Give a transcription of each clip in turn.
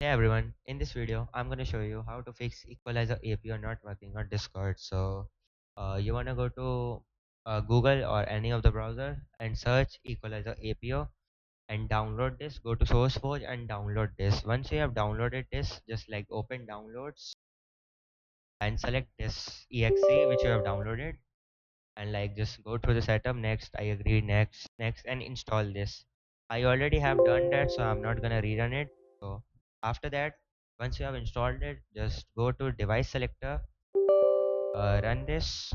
Hey everyone, in this video I'm going to show you how to fix Equalizer APO not working on Discord. So you want to go to Google or any of the browser and search Equalizer APO and download this. Go to SourceForge and download this. Once you have downloaded this, just like open downloads and select this exe which you have downloaded, and like just go through the setup. Next, I agree, next, and install this. I already have done that, so I'm not gonna rerun it. So after that, once you have installed it, just go to device selector, run this,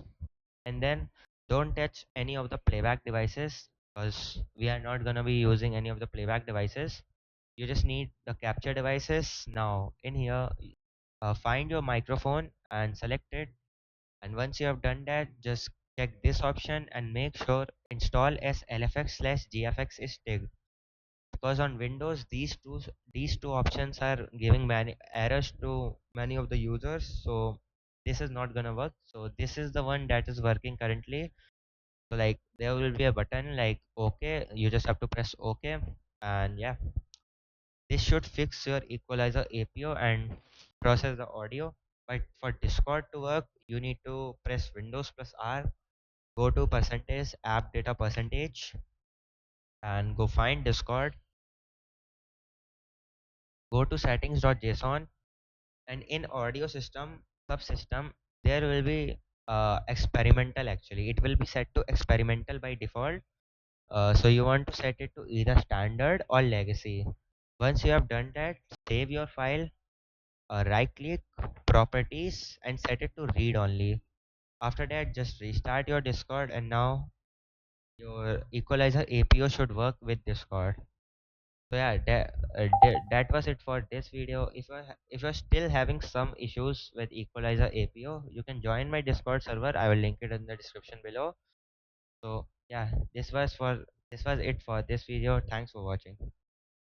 and then don't touch any of the playback devices because we are not gonna be using any of the playback devices. You just need the capture devices. Now in here, find your microphone and select it, and once you have done that, just check this option and make sure install as lfx/gfx is ticked, because on Windows these two options are giving many errors to many of the users. So this is not gonna work. So this is the one that is working currently. So like there will be a button like OK. You just have to press OK, and yeah, this should fix your Equalizer APO and process the audio. But for Discord to work, you need to press Windows plus R, go to percentage app data percentage, and go find Discord, go to settings.json, and in audio system subsystem there will be experimental. Actually it will be set to experimental by default. So you want to set it to either standard or legacy. Once you have done that, save your file, right click, properties, and set it to read only. After that, just restart your Discord, and now your Equalizer APO should work with Discord. So yeah, that was it for this video. If you're still having some issues with Equalizer APO, you can join my Discord server. I will link it in the description below. So yeah, this was it for this video. Thanks for watching.